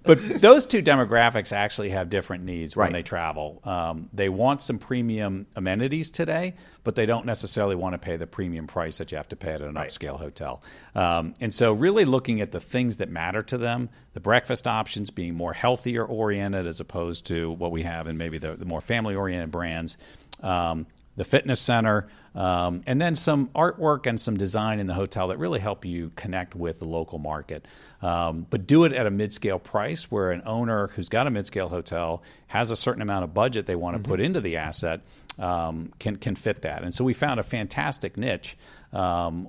But those two demographics actually have different needs when they travel. They want some premium amenities today, but they don't necessarily want to pay the premium price that you have to pay at an upscale hotel. And so really looking at the things that matter to them, the breakfast options being more healthier oriented as opposed to what we have in maybe the more family oriented brands, the fitness center, and then some artwork and some design in the hotel that really help you connect with the local market. But do it at a mid-scale price where an owner who's got a mid-scale hotel has a certain amount of budget they want to put into the asset can fit that. And so we found a fantastic niche.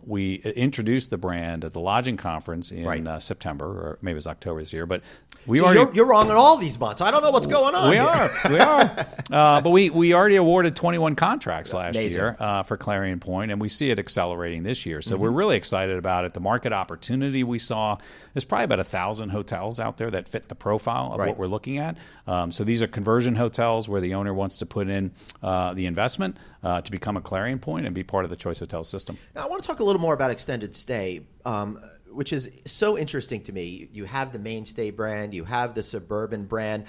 We introduced the brand at the lodging conference in September, or maybe it was October this year. But you're wrong on all these months. I don't know what's going on. We are. But we already awarded 21 contracts last year for Clarion Point, and we see it accelerating this year. So we're really excited about it. The market opportunity we saw, there's probably about 1,000 hotels out there that fit the profile of what we're looking at. So these are conversion hotels where the owner wants to put in the investment to become a Clarion Point and be part of the Choice Hotel system. Now, I want to talk a little more about extended stay, which is so interesting to me. You have the mainstay brand, you have the suburban brand.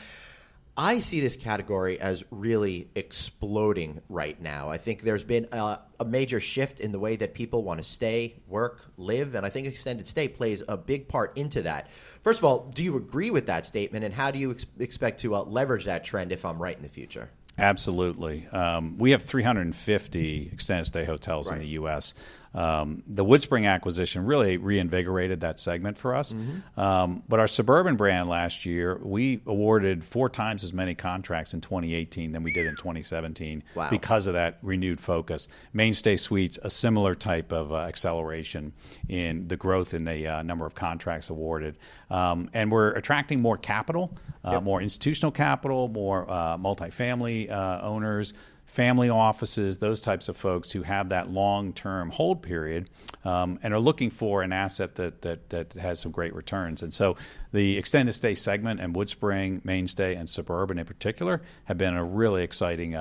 I see this category as really exploding right now. I think there's been a major shift in the way that people want to stay, work, live, and I think extended stay plays a big part into that. First of all, do you agree with that statement, and how do you expect to leverage that trend if I'm right in the future? Absolutely. We have 350 extended stay hotels in the U.S. The WoodSpring acquisition really reinvigorated that segment for us. But our suburban brand last year, we awarded 4 times as many contracts in 2018 than we did in 2017 because of that renewed focus. Mainstay Suites, a similar type of acceleration in the growth in the number of contracts awarded. And we're attracting more capital, more institutional capital, more multifamily owners, family offices, those types of folks who have that long-term hold period and are looking for an asset that has some great returns. And so the extended stay segment and WoodSpring, Mainstay, and Suburban in particular have been a really exciting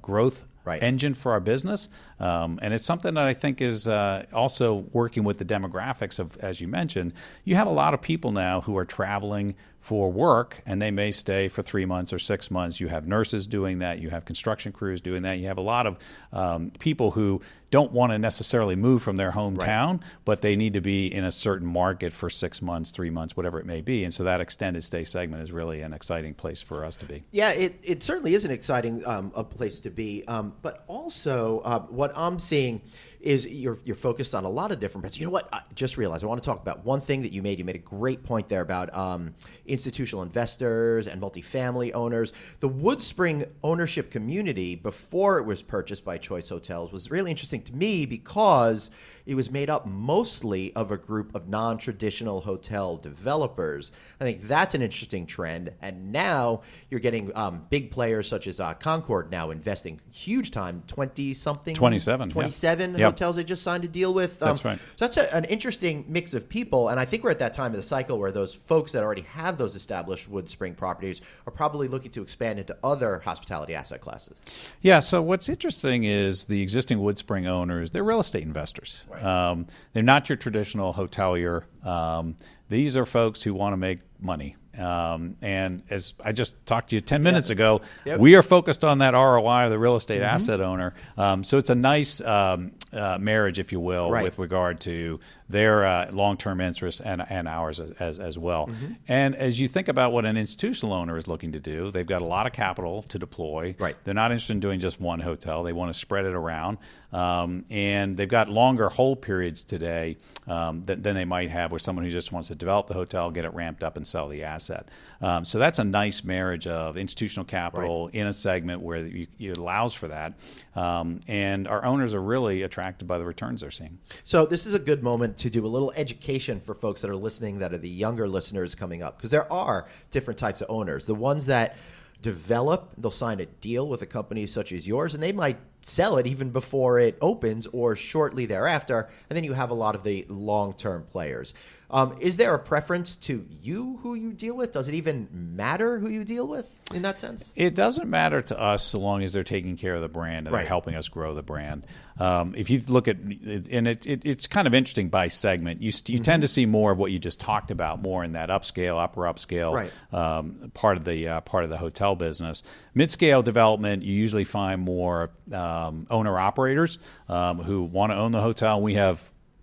growth engine for our business. And it's something that I think is also working with the demographics of, as you mentioned, you have a lot of people now who are traveling for work, and they may stay for 3 months or 6 months. You have nurses doing that. You have construction crews doing that. You have a lot of people who don't want to necessarily move from their hometown, but they need to be in a certain market for 6 months, 3 months, whatever it may be. And so that extended stay segment is really an exciting place for us to be. Yeah, it certainly is an exciting a place to be. But also what I'm seeing is you're focused on a lot of different brands. You know what? I just realized I want to talk about one thing that you made. You made a great point there about institutional investors and multifamily owners. The WoodSpring ownership community, before it was purchased by Choice Hotels, was really interesting to me because it was made up mostly of a group of non-traditional hotel developers. I think that's an interesting trend. And now you're getting big players such as Concord now investing huge time, 20-something? 27 hotels they just signed a deal with. That's right. So that's an interesting mix of people. And I think we're at that time of the cycle where those folks that already have those established WoodSpring properties are probably looking to expand into other hospitality asset classes. Yeah, so what's interesting is the existing WoodSpring owners, they're real estate investors. They're not your traditional hotelier. These are folks who want to make money. And as I just talked to you 10 minutes ago, Yep. we are focused on that ROI of the real estate asset owner. So it's a nice marriage, if you will, Right. with regard to their long-term interests and ours as well. And as you think about what an institutional owner is looking to do, they've got a lot of capital to deploy. Right. They're not interested in doing just one hotel. They want to spread it around. And they've got longer hold periods today than they might have with someone who just wants to develop the hotel, get it ramped up, and sell the asset. So that's a nice marriage of institutional capital in a segment where it allows for that. And our owners are really attracted by the returns they're seeing. So this is a good moment to do a little education for folks that are listening, that are the younger listeners coming up, because there are different types of owners. The ones that develop, they'll sign a deal with a company such as yours, and they might sell it even before it opens or shortly thereafter. And then you have a lot of the long-term players. Is there a preference to you who you deal with? Does it even matter who you deal with in that sense? It doesn't matter to us so long as they're taking care of the brand and they're helping us grow the brand. If you look at, and it's kind of interesting by segment, you tend to see more of what you just talked about, more in that upscale, upper upscale part of the hotel business. Mid-scale development, you usually find more owner operators who want to own the hotel. We have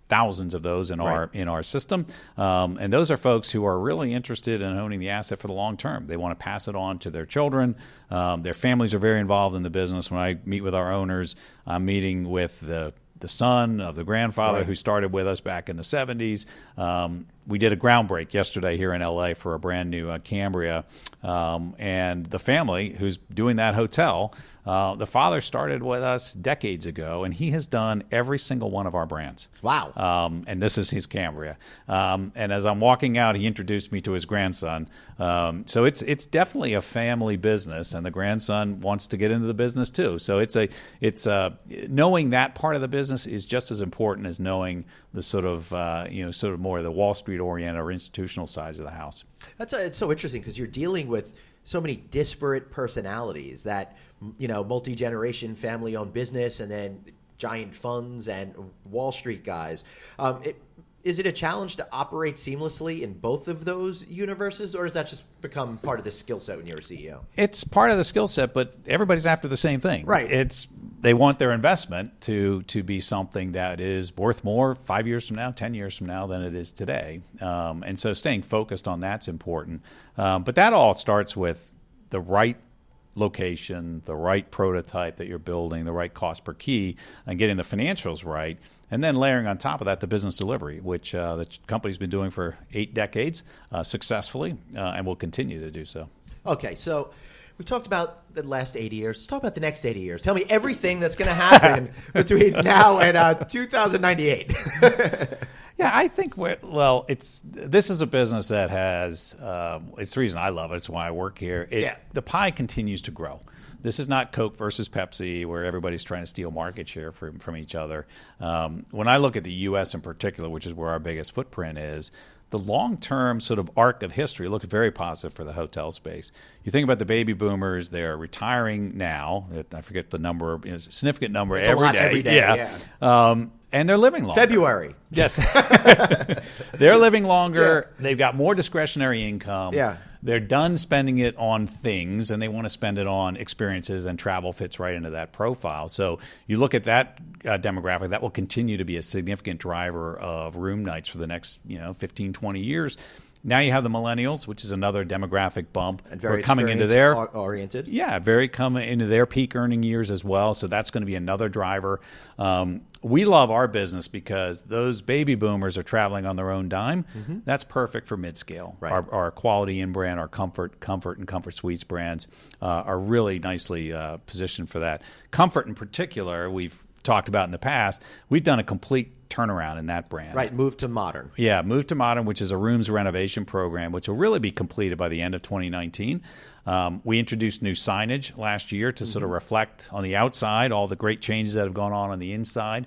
thousands of those in our system, and those are folks who are really interested in owning the asset for the long term. They want to pass it on to their children. Their families are very involved in the business. When I meet with our owners, I'm meeting with the son of the grandfather who started with us back in the 70s. We did a groundbreak yesterday here in LA for a brand new Cambria, and the family who's doing that hotel, the father started with us decades ago, and he has done every single one of our brands. Wow. And this is his Cambria. And as I'm walking out, he introduced me to his grandson. So it's definitely a family business, and the grandson wants to get into the business too. So it's knowing that part of the business is just as important as knowing the sort of more of the Wall Street oriented or institutional sides of the house. It's so interesting because you're dealing with so many disparate personalities, that multi-generation family-owned business, and then giant funds and Wall Street guys. Is it a challenge to operate seamlessly in both of those universes, or does that just become part of the skill set when you're a CEO? It's part of the skill set, but everybody's after the same thing. Right. They want their investment to be something that is worth more 5 years from now, 10 years from now than it is today. And so staying focused on that's important. But that all starts with the right location, the right prototype that you're building, the right cost per key, and getting the financials right. And then layering on top of that the business delivery, which the company's been doing for 8 decades successfully and will continue to do so. Okay, so we've talked about the last 80 years. Let's talk about the next 80 years. Tell me everything that's going to happen between now and 2098. Yeah, I think this is a business that has, it's the reason I love it. It's why I work here. The pie continues to grow. This is not Coke versus Pepsi where everybody's trying to steal market share from each other. When I look at the U.S. in particular, which is where our biggest footprint is, the long-term sort of arc of history looks very positive for the hotel space. You think about the baby boomers; they're retiring now. I forget the number, a significant number every day. Yeah. And they're living longer. February. Yes. They're living longer. Yeah. They've got more discretionary income. Yeah. They're done spending it on things, and they want to spend it on experiences, and travel fits right into that profile. So you look at that demographic, that will continue to be a significant driver of room nights for the next 15, 20 years. Now you have the millennials, which is another demographic bump. And very coming into their oriented. Yeah, very coming into their peak earning years as well. So that's going to be another driver. We love our business because those baby boomers are traveling on their own dime. Mm-hmm. That's perfect for mid-scale. Right. Our quality in brand, our comfort and Comfort Suites brands are really nicely positioned for that. Comfort in particular, we've talked about in the past. We've done a complete turnaround in that brand. Right, Move to Modern. Yeah, Move to Modern, which is a rooms renovation program, which will really be completed by the end of 2019. We introduced new signage last year to sort of reflect on the outside all the great changes that have gone on the inside.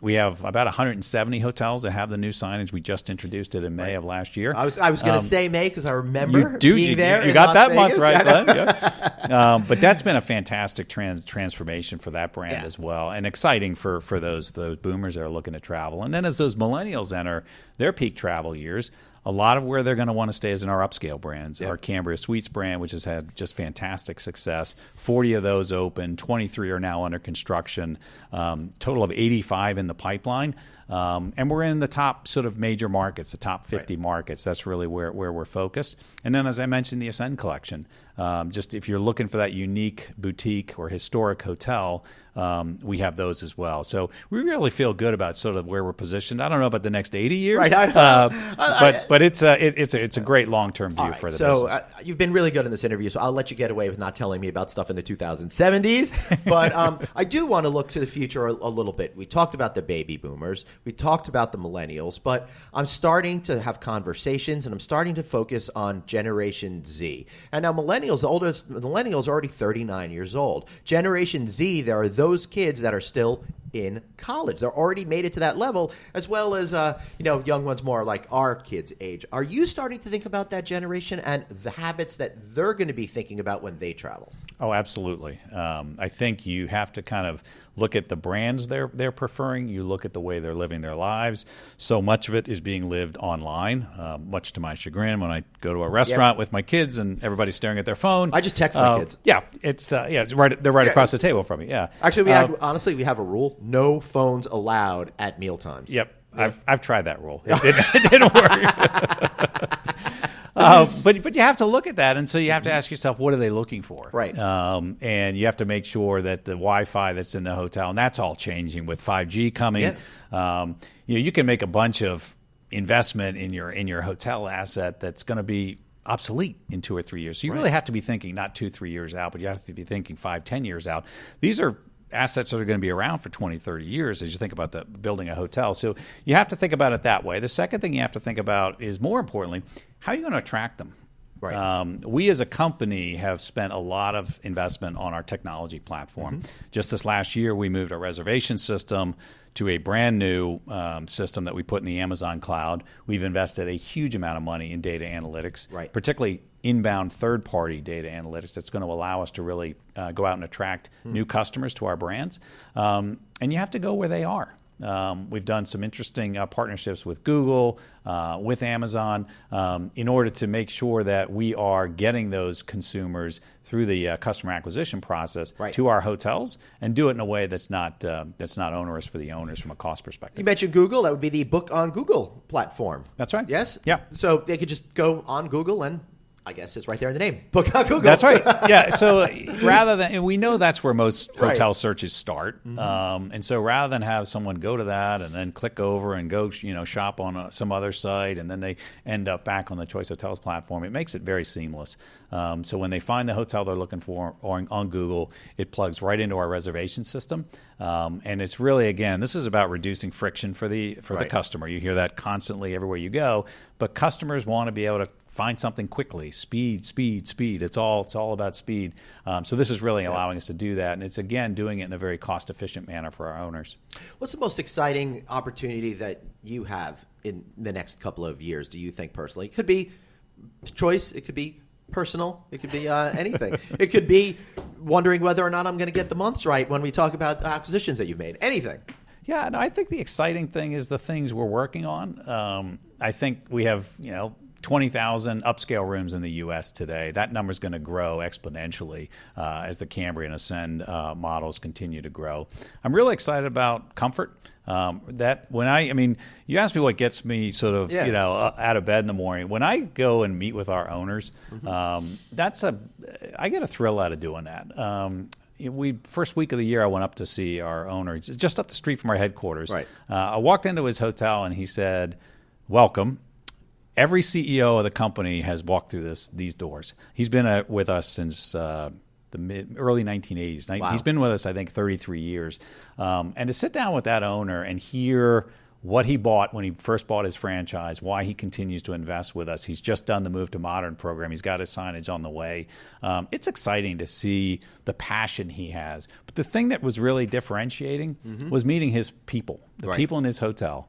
We have about 170 hotels that have the new signage. We just introduced it in May of last year. I was going to say May because I remember being there. You got that Vegas. month right, Glenn. Yeah. But that's been a fantastic transformation for that brand as well, and exciting for those boomers that are looking to travel. And then as those millennials enter their peak travel years, a lot of where they're going to want to stay is in our upscale brands. Our Cambria Suites brand, which has had just fantastic success. 40 of those open, 23 are now under construction, total of 85 in the pipeline. And we're in the top sort of major markets, the top 50 markets. That's really where we're focused. And then, as I mentioned, the Ascend Collection. Just if you're looking for that unique boutique or historic hotel, we have those as well. So we really feel good about sort of where we're positioned. I don't know about the next 80 years, but it's a great long-term view for the business. So you've been really good in this interview, so I'll let you get away with not telling me about stuff in the 2070s. But I do want to look to the future a little bit. We talked about the baby boomers. We talked about the millennials. But I'm starting to have conversations, and I'm starting to focus on Generation Z. And now millennials, the oldest millennials are already 39 years old. Generation Z, there are those kids that are still in college. They're already made it to that level, as well as young ones more like our kids' age. Are you starting to think about that generation and the habits that they're going to be thinking about when they travel? Oh, absolutely. I think you have to kind of look at the brands they're preferring. You look at the way they're living their lives. So much of it is being lived online, much to my chagrin. When I go to a restaurant with my kids and everybody's staring at their phone, I just text my kids. Yeah, it's right. They're right across the table from me. Yeah. Actually, we have a rule: no phones allowed at mealtimes. Yep. Yeah. I've tried that rule. It didn't work. But you have to look at that, and so you have to ask yourself, what are they looking for? Right. And you have to make sure that the Wi-Fi that's in the hotel, and that's all changing with 5G coming. Yeah. You can make a bunch of investment in your hotel asset that's going to be obsolete in 2 or 3 years. So you really have to be thinking not 2-3 years out, but you have to be thinking 5-10 years out. These are assets that are going to be around for 20, 30 years as you think about building a hotel. So you have to think about it that way. The second thing you have to think about is, more importantly, how are you going to attract them? Right. We as a company have spent a lot of investment on our technology platform. Mm-hmm. Just this last year, we moved our reservation system to a brand new system that we put in the Amazon cloud. We've invested a huge amount of money in data analytics, particularly inbound third-party data analytics that's going to allow us to really go out and attract new customers to our brands. And you have to go where they are. We've done some interesting partnerships with Google, with Amazon, in order to make sure that we are getting those consumers through the customer acquisition process to our hotels, and do it in a way that's not onerous for the owners from a cost perspective. You mentioned Google. That would be the Book on Google platform. That's right. Yes? Yeah. So they could just go on Google and, I guess it's right there in the name, Book on Google. That's right. Yeah. So rather than, and we know that's where most hotel searches start, and so rather than have someone go to that and then click over and go, shop on some other site, and then they end up back on the Choice Hotels platform, it makes it very seamless. So when they find the hotel they're looking for on Google, it plugs right into our reservation system, and it's really, again, this is about reducing friction for the customer. You hear that constantly everywhere you go, but customers want to be able to find something quickly. Speed. It's all about speed. So this is really allowing us to do that, and it's, again, doing it in a very cost-efficient manner for our owners. What's the most exciting opportunity that you have in the next couple of years, do you think, personally? It could be choice. It could be personal. It could be anything. It could be wondering whether or not I'm going to get the months right when we talk about the acquisitions that you've made. Anything. Yeah, and I think the exciting thing is the things we're working on. I think we have, 20,000 upscale rooms in the U.S. today. That number is going to grow exponentially as the Cambria and Ascend models continue to grow. I'm really excited about comfort. That when you asked me what gets me sort of out of bed in the morning. When I go and meet with our owners, I get a thrill out of doing that. First week of the year, I went up to see our owner. It's just up the street from our headquarters. Right. I walked into his hotel and he said, "Welcome." Every CEO of the company has walked through these doors. He's been with us since the early 1980s. Wow. He's been with us, I think, 33 years. And to sit down with that owner and hear what he bought when he first bought his franchise, why he continues to invest with us. He's just done the Move to Modern program. He's got his signage on the way. It's exciting to see the passion he has. But the thing that was really differentiating was meeting his people, the people in his hotel.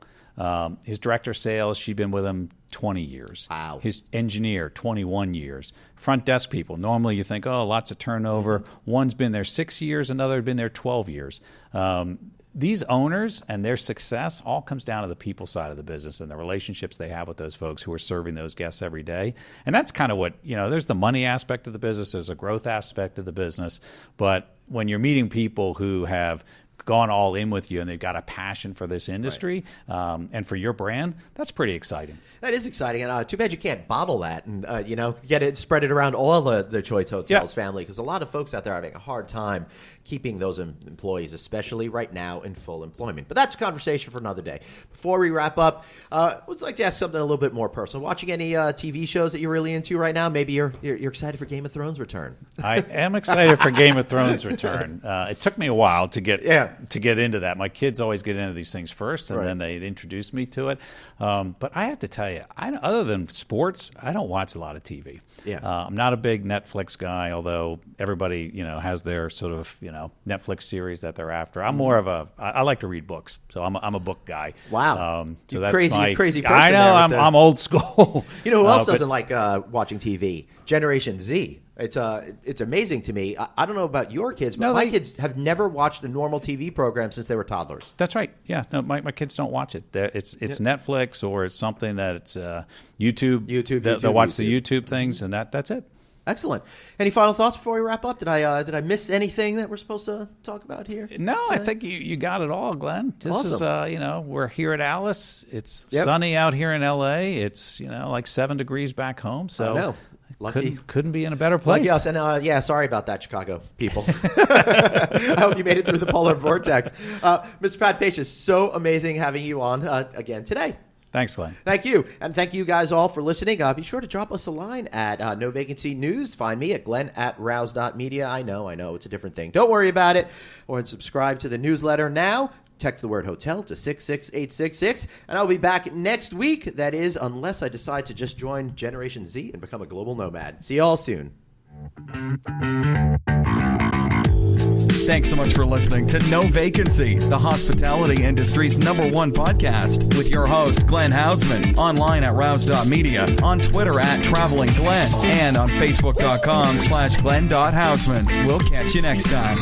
His director of sales, she'd been with him 20 years. Wow. His engineer, 21 years. Front desk people, normally you think, lots of turnover. One's been there 6 years, another had been there 12 years. these owners and their success all comes down to the people side of the business and the relationships they have with those folks who are serving those guests every day. And that's kind of what, there's the money aspect of the business, there's a growth aspect of the business. But when you're meeting people who have gone all in with you and they've got a passion for this industry and for your brand, that's pretty exciting. That is exciting. And too bad you can't bottle that and, get it, spread it around all the Choice Hotels family, because a lot of folks out there are having a hard time keeping those employees, especially right now in full employment. But that's a conversation for another day. Before we wrap up, I would like to ask something a little bit more personal. Watching any TV shows that you're really into right now? Maybe you're excited for Game of Thrones return. I am excited for Game of Thrones return. It took me a while to get into that. My kids always get into these things first, and then they introduce me to it. But I have to tell you, other than sports, I don't watch a lot of TV. I'm not a big Netflix guy, although everybody has their sort of Netflix series that they're after. I'm more of I like to read books, so I'm a book guy. Wow, so that's crazy person. I know I'm old school. You know who else doesn't like watching TV? Generation Z. It's amazing to me. I don't know about your kids, but my kids have never watched a normal TV program since they were toddlers. That's right. Yeah, no, my kids don't watch it. It's Netflix, or it's something that it's YouTube. They'll watch the YouTube things, and that's it. Excellent. Any final thoughts before we wrap up? Did I miss anything that we're supposed to talk about here? No, I think you got it all, Glenn. This awesome. is we're here at Alice. It's sunny out here in LA. It's like 7 degrees back home. So I know. Lucky. Couldn't be in a better place. Lucky us. And sorry about that, Chicago people. I hope you made it through the polar vortex. Mr. Pat Pacious, so amazing having you on again today. Thanks, Glenn. Thank you. And thank you guys all for listening. Be sure to drop us a line at No Vacancy News. Find me at glenn@rouse.media. I know, it's a different thing. Don't worry about it. Or subscribe to the newsletter now. Text the word hotel to 66866. And I'll be back next week. That is, unless I decide to just join Generation Z and become a global nomad. See you all soon. Thanks so much for listening to No Vacancy, the hospitality industry's #1 podcast, with your host, Glenn Hausman, online at rouse.media, on Twitter at Traveling Glenn, and on Facebook.com/Glenn.Hausman. We'll catch you next time.